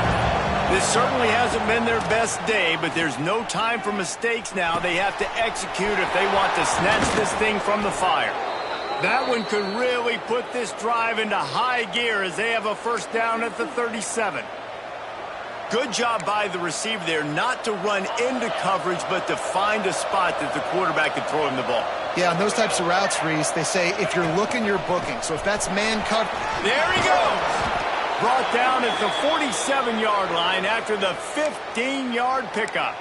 This certainly hasn't been their best day, but there's no time for mistakes now. They have to execute if they want to snatch this thing from the fire. That one could really put this drive into high gear as they have a first down at the 37. Good job by the receiver there not to run into coverage, but to find a spot that the quarterback could throw him the ball. Yeah, on those types of routes, Reese, they say if you're looking, you're booking. So if that's man cover. There he goes. Brought down at the 47-yard line after the 15-yard pickup.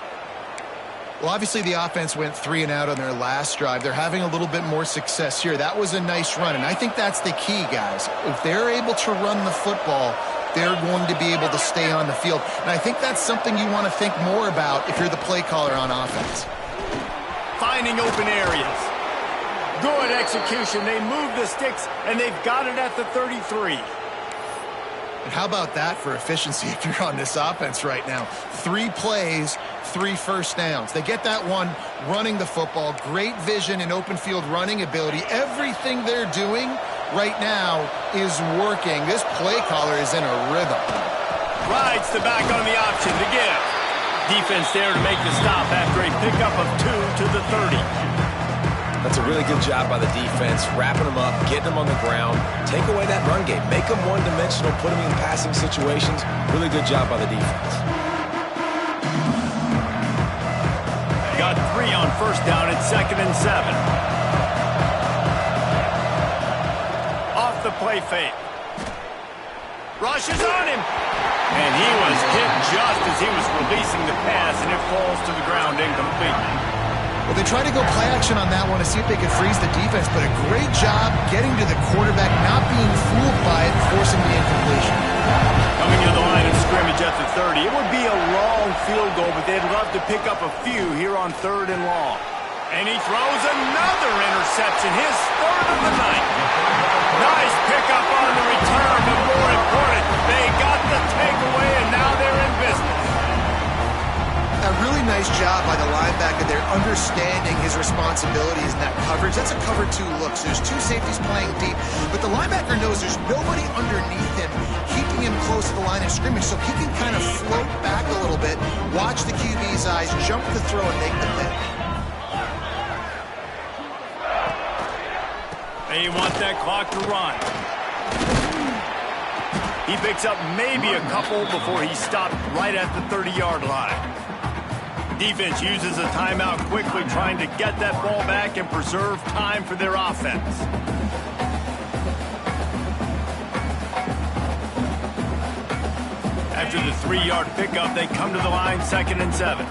Well, obviously the offense went 3 and out on their last drive. They're having a little bit more success here. That was a nice run, and I think that's the key, guys. If they're able to run the football, they're going to be able to stay on the field. And I think that's something you want to think more about if you're the play caller on offense. Finding open areas. Good execution. They move the sticks, and they've got it at the 33. And how about that for efficiency if you're on this offense right now? 3 plays, 3 first downs. They get that one running the football. Great vision and open field running ability. Everything they're doing right now is working. This play caller is in a rhythm. Rides the back on the option to give. Defense there to make the stop after a pickup of 2 to the 30. That's a really good job by the defense, wrapping them up, getting them on the ground, take away that run game, make them one-dimensional, put them in passing situations. Really good job by the defense. Got 3 on first down at 2nd and 7. Off the play fake. Rushes on him. And he was hit just as he was releasing the pass, and it falls to the ground incomplete. Well, they tried to go play action on that one to see if they could freeze the defense, but a great job getting to the quarterback, not being fooled by it, and forcing the incompletion. Coming to the line of scrimmage at the 30. It would be a long field goal, but they'd love to pick up a few here on 3rd and long. And he throws another interception, his 3rd of the night. Nice pickup on the return, but more important, they got the takeaway, and now they're in business. A really nice job by the linebacker there, understanding his responsibilities in that coverage. That's a cover 2 look, so there's 2 safeties playing deep, but the linebacker knows there's nobody underneath him, keeping him close to the line of scrimmage, so he can kind of float back a little bit, watch the QB's eyes, jump the throw, and make the pick. They want that clock to run. He picks up maybe a couple before he stopped right at the 30-yard line. Defense uses a timeout quickly, trying to get that ball back and preserve time for their offense. After the 3-yard pickup, they come to the line, 2nd and 7.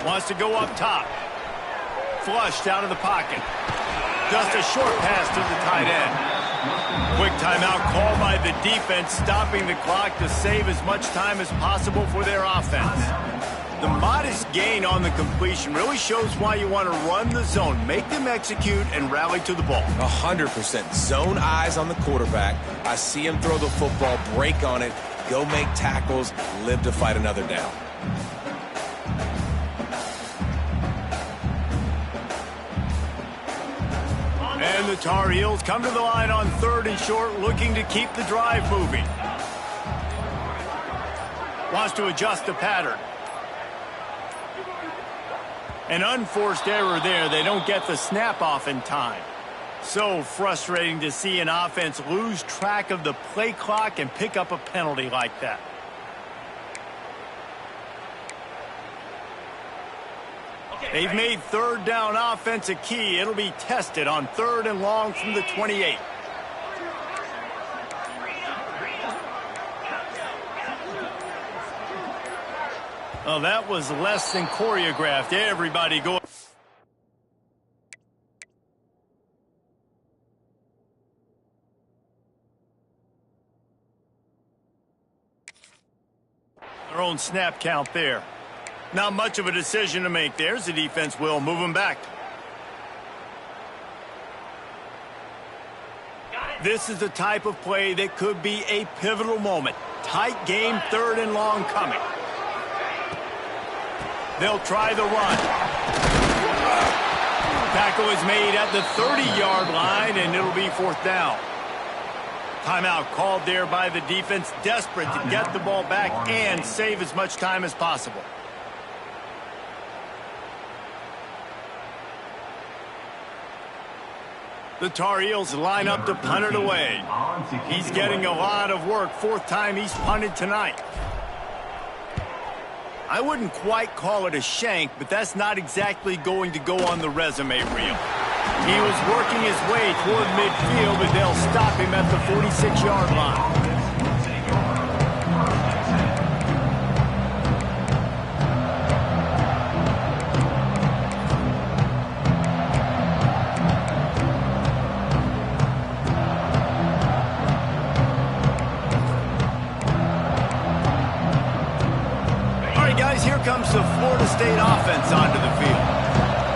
Wants to go up top. Flushed out of the pocket. Just a short pass to the tight end. Quick timeout called by the defense, stopping the clock to save as much time as possible for their offense. The modest gain on the completion really shows why you want to run the zone, make them execute, and rally to the ball. 100%. Zone eyes on the quarterback. I see him throw the football, break on it, go make tackles, live to fight another down. And the Tar Heels come to the line on 3rd and short, looking to keep the drive moving. Wants to adjust the pattern. An unforced error there. They don't get the snap off in time. So frustrating to see an offense lose track of the play clock and pick up a penalty like that. They've made 3rd down offense a key. It'll be tested on 3rd and long from the 28. Oh, that was less than choreographed. Everybody go. Their own snap count there. Not much of a decision to make. There's the defense will move them back. This is the type of play that could be a pivotal moment. Tight game, 3rd and long coming. They'll try the run. Tackle is made at the 30-yard line, and it'll be 4th down. Timeout called there by the defense, desperate to get the ball back and save as much time as possible. The Tar Heels line up to punt it away. He's getting a lot of work. 4th time he's punted tonight. I wouldn't quite call it a shank, but that's not exactly going to go on the resume reel. He was working his way toward midfield, but they'll stop him at the 46-yard line. Here comes the Florida State offense onto the field.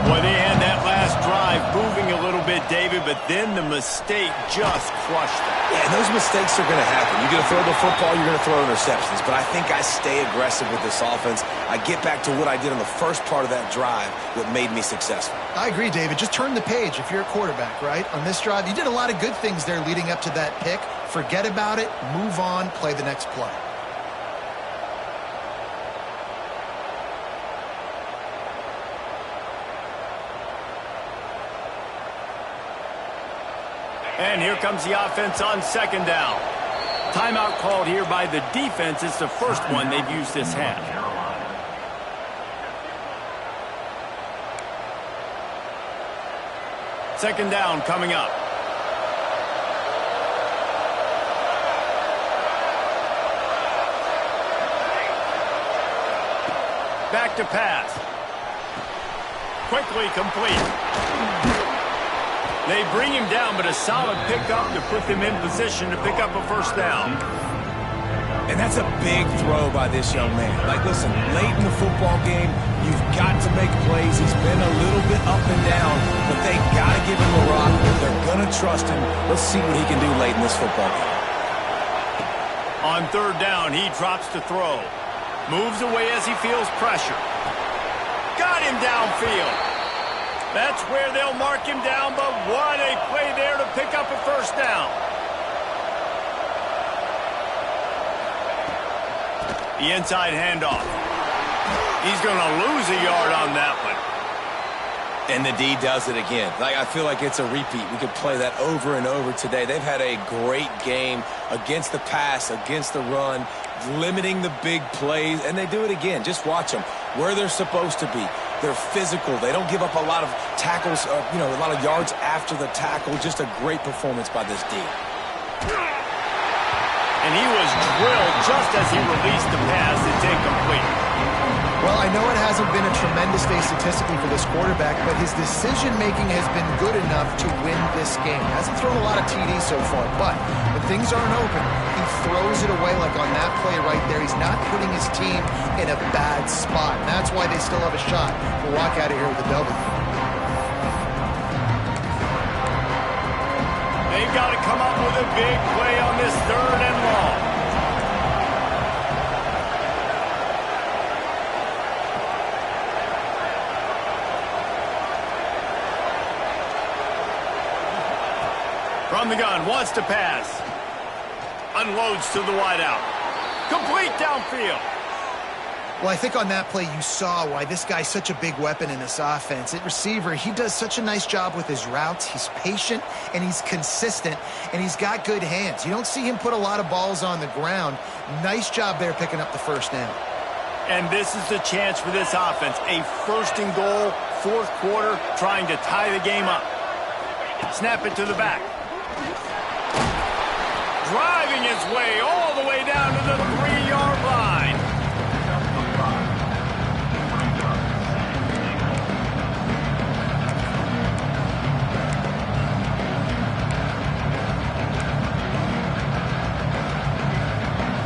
Boy, they had that last drive moving a little bit, David, but then the mistake just crushed them. Yeah, and those mistakes are going to happen. You're going to throw the football, you're going to throw interceptions. But I think I stay aggressive with this offense. I get back to what I did on the first part of that drive that made me successful. I agree, David. Just turn the page if you're a quarterback, right? On this drive, you did a lot of good things there leading up to that pick. Forget about it, move on, play the next play. And here comes the offense on 2nd down. Timeout called here by the defense. It's the first one they've used this half. Second down coming up. Back to pass. Quickly complete. They bring him down, but a solid pickup to put them in position to pick up a 1st down. And that's a big throw by this young man. Like, listen, late in the football game, you've got to make plays. He's been a little bit up and down, but they got to give him the rock. They're going to trust him. Let's see what he can do late in this football game. On 3rd down, he drops to throw. Moves away as he feels pressure. Got him downfield. That's where they'll mark him down, but what a play there to pick up a 1st down. The inside handoff. He's going to lose a yard on that one. And the D does it again. I feel like it's a repeat. We could play that over and over today. They've had a great game against the pass, against the run, limiting the big plays, and they do it again. Just watch them where they're supposed to be. They're physical. They don't give up a lot of tackles, a lot of yards after the tackle. Just a great performance by this D. And he was drilled just as he released the pass. It's incomplete. Well, I know it hasn't been a tremendous day statistically for this quarterback, but his decision-making has been good enough to win this game. Hasn't thrown a lot of TDs so far, but when things aren't open, he throws it away like on that play right there. He's not putting his team in a bad spot, and that's why they still have a shot to walk out of here with a W. They've got to come up with a big play on this 3rd and long. From the gun, wants to pass. Unloads to the wideout. Complete downfield. Well, I think on that play you saw why this guy's such a big weapon in this offense. At receiver, he does such a nice job with his routes. He's patient, and he's consistent, and he's got good hands. You don't see him put a lot of balls on the ground. Nice job there picking up the first down. And this is the chance for this offense. A first and goal, fourth quarter, trying to tie the game up. Snap it to the back. Driving his way all the way down to the 3-yard line.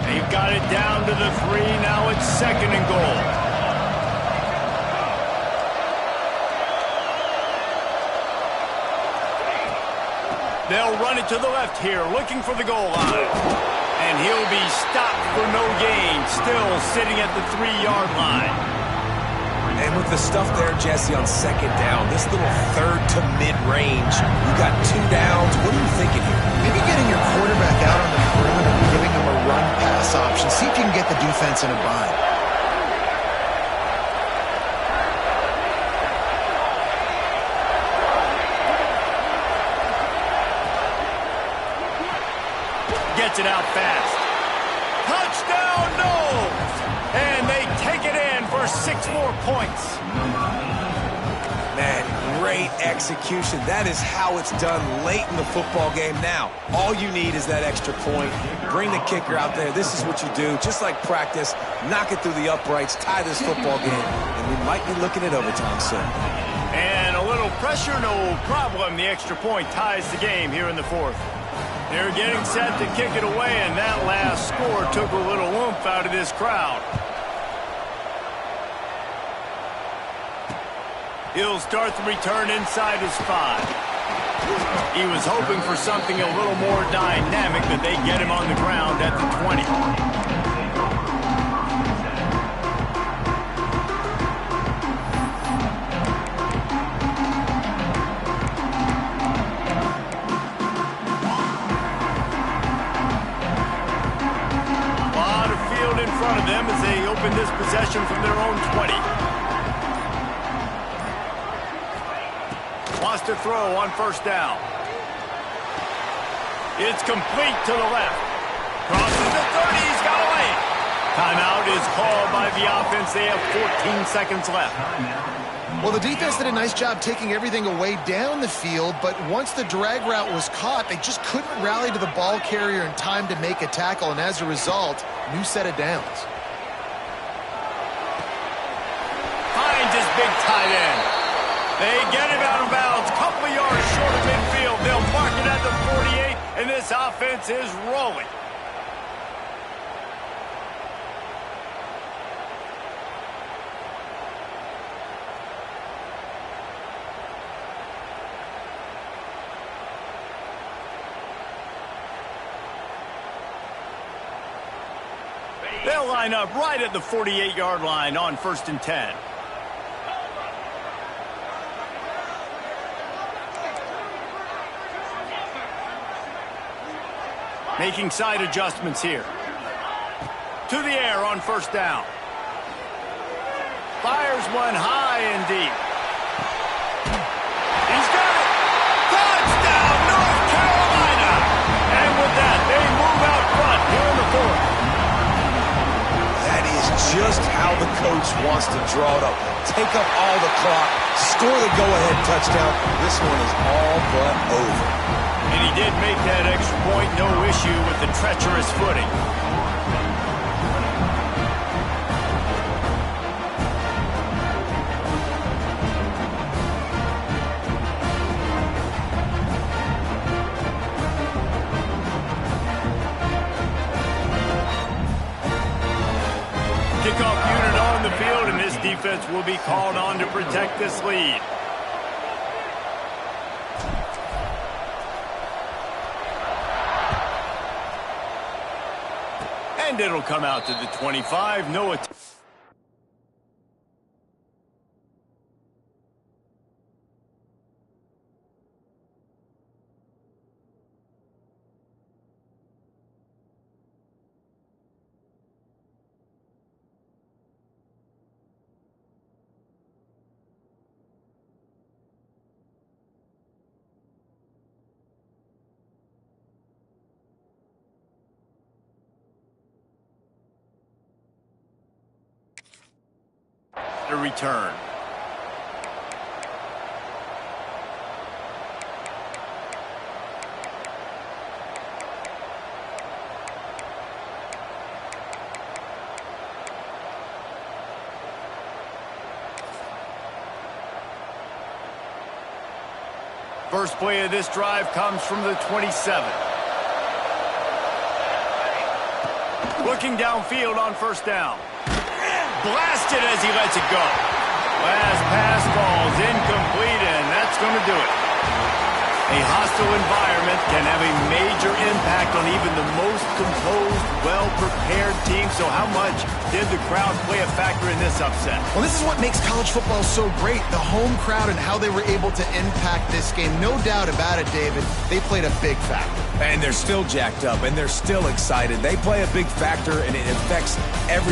They've got it down to the 3. Now it's second and goal. They'll run it to the left here, looking for the goal line. And he'll be stopped for no gain, still sitting at the 3-yard line. And with the stuff there, Jesse, on second down, this little third to mid-range, you got 2 downs. What are you thinking here? Maybe getting your quarterback out on the perimeter and giving him a run-pass option. See if you can get the defense in a bind. Gets it out fast. Touchdown, Knowles! And they take it in for 6 more points. Man, great execution. That is how it's done late in the football game. Now, all you need is that extra point. Bring the kicker out there. This is what you do. Just like practice, knock it through the uprights, tie this football game, and we might be looking at overtime soon. And a little pressure, no problem. The extra point ties the game here in the fourth. They're getting set to kick it away, and that last score took a little oomph out of this crowd. He'll start the return inside his 5. He was hoping for something a little more dynamic, but they get him on the ground at the 20. Front of them as they open this possession from their own 20. Wants to throw on first down. It's complete to the left. Crosses the 30. He's got away. Timeout is called by the offense. They have 14 seconds left. Well, the defense did a nice job taking everything away down the field, but once the drag route was caught, they just couldn't rally to the ball carrier in time to make a tackle, and as a result, new set of downs. Finds his big tight end. They get him out of bounds, couple of yards short of midfield. They'll mark it at the 48, and this offense is rolling. They'll line up right at the 48-yard line on 1st and 10. Making side adjustments here. To the air on first down. Fires one high and deep. He's got it. Touchdown, North Carolina. And with that, they move out front here in the fourth. Just how the coach wants to draw it up. Take up all the clock, score the go-ahead touchdown. This one is all but over. And he did make that extra point, no issue with the treacherous footing. Kickoff unit on the field, and this defense will be called on to protect this lead. And it'll come out to the 25. No attempt. to return. First play of this drive comes from the 27. Looking downfield on first down. Blasted as he lets it go. Last pass falls incomplete, and that's going to do it. A hostile environment can have a major impact on even the most composed, well-prepared team. So how much did the crowd play a factor in this upset? Well, this is what makes college football so great, the home crowd and how they were able to impact this game. No doubt about it, David. They played a big factor. And they're still jacked up, and they're still excited. They play a big factor, and it affects every